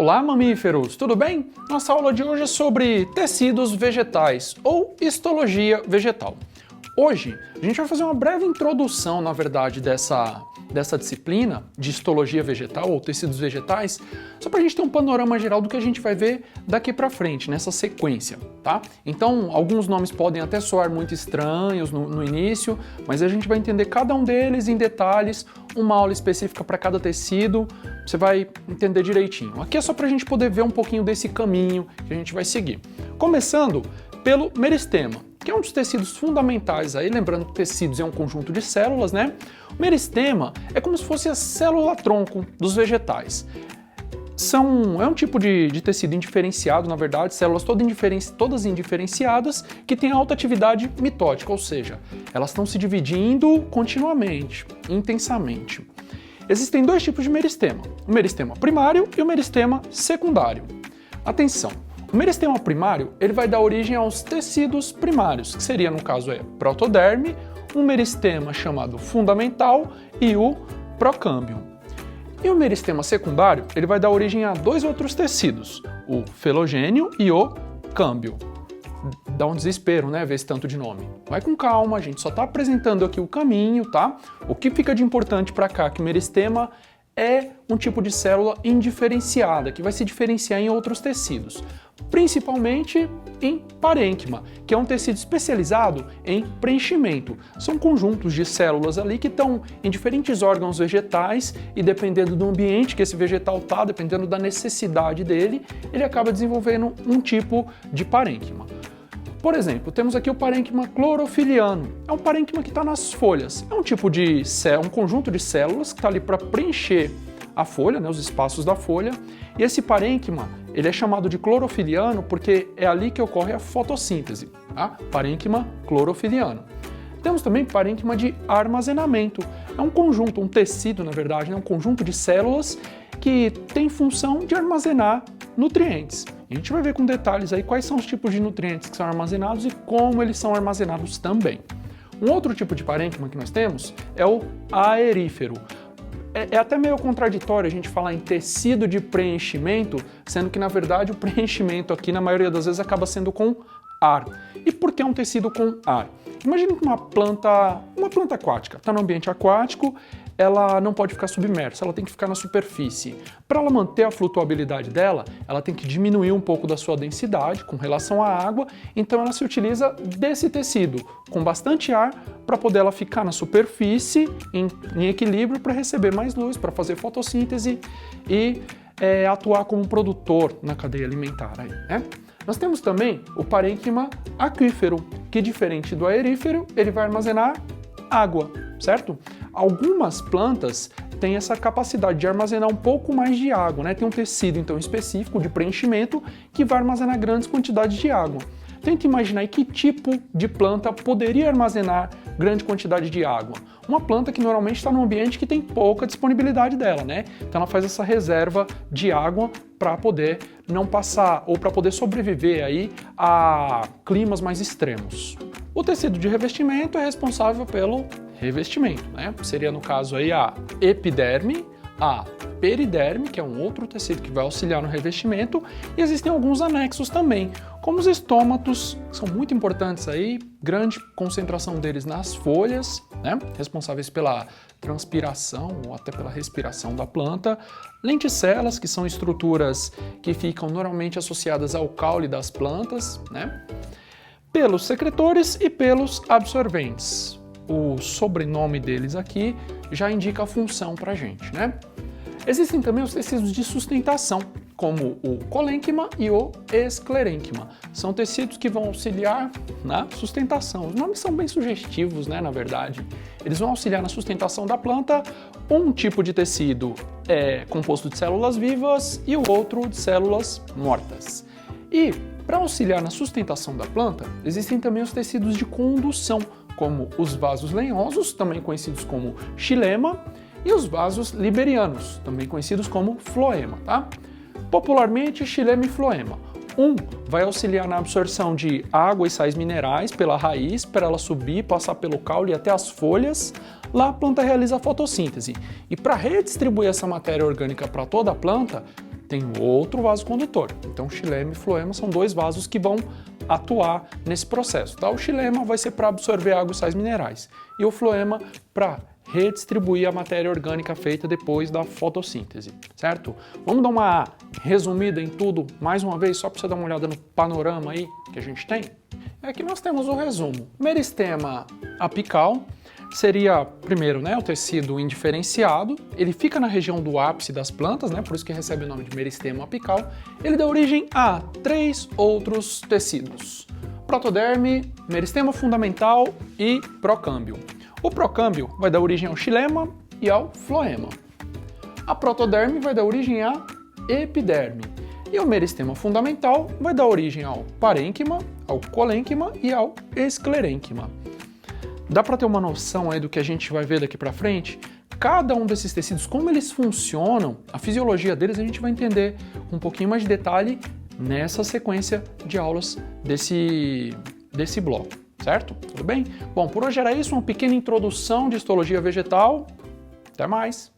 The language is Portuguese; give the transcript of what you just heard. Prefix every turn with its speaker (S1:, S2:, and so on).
S1: Olá, mamíferos! Tudo bem? Nossa aula de hoje é sobre tecidos vegetais ou histologia vegetal. Hoje a gente vai fazer uma breve introdução, na verdade, dessa disciplina de histologia vegetal ou tecidos vegetais, só para a gente ter um panorama geral do que a gente vai ver daqui para frente, nessa sequência, tá? Então, alguns nomes podem até soar muito estranhos no início, mas a gente vai entender cada um deles em detalhes, uma aula específica para cada tecido, você vai entender direitinho. Aqui é só para a gente poder ver um pouquinho desse caminho que a gente vai seguir. Começando pelo meristema, que é um dos tecidos fundamentais aí, lembrando que tecidos é um conjunto de células, né? O meristema é como se fosse a célula-tronco dos vegetais. É um tipo de tecido indiferenciado, na verdade, células todas indiferenciadas, que têm alta atividade mitótica, ou seja, elas estão se dividindo continuamente, intensamente. Existem dois tipos de meristema, o meristema primário e o meristema secundário. Atenção! O meristema primário ele vai dar origem aos tecidos primários, que seria, no caso, protoderme, um meristema chamado fundamental e o procâmbio. E o meristema secundário ele vai dar origem a dois outros tecidos, o felogênio e o câmbio. Dá um desespero, né, ver esse tanto de nome. Vai com calma, a gente só está apresentando aqui o caminho, tá? O que fica de importante para cá, que o meristema é um tipo de célula indiferenciada, que vai se diferenciar em outros tecidos, principalmente em parênquima, que é um tecido especializado em preenchimento. São conjuntos de células ali que estão em diferentes órgãos vegetais e dependendo do ambiente que esse vegetal está, dependendo da necessidade dele, ele acaba desenvolvendo um tipo de parênquima. Por exemplo, temos aqui o parênquima clorofiliano. É um parênquima que está nas folhas. É um tipo de um conjunto de células que está ali para preencher a folha, né, os espaços da folha. E esse parênquima, ele é chamado de clorofiliano porque é ali que ocorre a fotossíntese, tá? Parênquima clorofiliano. Temos também parênquima de armazenamento. É um conjunto, um tecido, na verdade, né, um conjunto de células que tem função de armazenar nutrientes. A gente vai ver com detalhes aí quais são os tipos de nutrientes que são armazenados e como eles são armazenados também. Um outro tipo de parênquima que nós temos é o aerífero. É até meio contraditório a gente falar em tecido de preenchimento, sendo que na verdade o preenchimento aqui na maioria das vezes acaba sendo com ar. E por que um tecido com ar? Imagine que uma planta aquática está no ambiente aquático, ela não pode ficar submersa, ela tem que ficar na superfície. Para ela manter a flutuabilidade dela, ela tem que diminuir um pouco da sua densidade com relação à água, então ela se utiliza desse tecido com bastante ar para poder ela ficar na superfície em equilíbrio para receber mais luz, para fazer fotossíntese e atuar como um produtor na cadeia alimentar aí, né? Nós temos também o parênquima aquífero, que diferente do aerífero, ele vai armazenar água, certo? Algumas plantas têm essa capacidade de armazenar um pouco mais de água, né? Tem um tecido então específico de preenchimento que vai armazenar grandes quantidades de água. Tenta imaginar aí que tipo de planta poderia armazenar grande quantidade de água. Uma planta que normalmente está num ambiente que tem pouca disponibilidade dela, né? Então ela faz essa reserva de água para poder não passar ou para poder sobreviver aí a climas mais extremos. O tecido de revestimento é responsável pelo revestimento, né? Seria no caso aí a epiderme, a periderme, que é um outro tecido que vai auxiliar no revestimento, e existem alguns anexos também, como os estômatos, que são muito importantes aí, grande concentração deles nas folhas, né? Responsáveis pela transpiração ou até pela respiração da planta, lenticelas, que são estruturas que ficam normalmente associadas ao caule das plantas, né? Pelos secretores e pelos absorventes. O sobrenome deles aqui já indica a função para a gente, né? Existem também os tecidos de sustentação, como o colênquima e o esclerênquima. São tecidos que vão auxiliar na sustentação. Os nomes são bem sugestivos, né, na verdade. Eles vão auxiliar na sustentação da planta. Um tipo de tecido é composto de células vivas e o outro de células mortas. E, para auxiliar na sustentação da planta, existem também os tecidos de condução, como os vasos lenhosos, também conhecidos como xilema, e os vasos liberianos, também conhecidos como floema, tá? Popularmente, xilema e floema. Um vai auxiliar na absorção de água e sais minerais pela raiz, para ela subir, passar pelo caule até as folhas. Lá a planta realiza a fotossíntese. E para redistribuir essa matéria orgânica para toda a planta, tem outro vaso condutor. Então, xilema e floema são dois vasos que vão atuar nesse processo. Tá? O xilema vai ser para absorver água e sais minerais e o floema para redistribuir a matéria orgânica feita depois da fotossíntese, certo? Vamos dar uma resumida em tudo mais uma vez, só para você dar uma olhada no panorama aí que a gente tem? Aqui nós temos o resumo. Meristema apical seria, primeiro, né, o tecido indiferenciado, ele fica na região do ápice das plantas, né, por isso que recebe o nome de meristema apical. Ele dá origem a 3 outros tecidos: protoderme, meristema fundamental e procâmbio. O procâmbio vai dar origem ao xilema e ao floema. A protoderme vai dar origem à epiderme. E o meristema fundamental vai dar origem ao parênquima, ao colênquima e ao esclerênquima. Dá para ter uma noção aí do que a gente vai ver daqui para frente? Cada um desses tecidos, como eles funcionam, a fisiologia deles, a gente vai entender um pouquinho mais de detalhe nessa sequência de aulas desse bloco, certo? Tudo bem? Bom, por hoje era isso, uma pequena introdução de histologia vegetal. Até mais!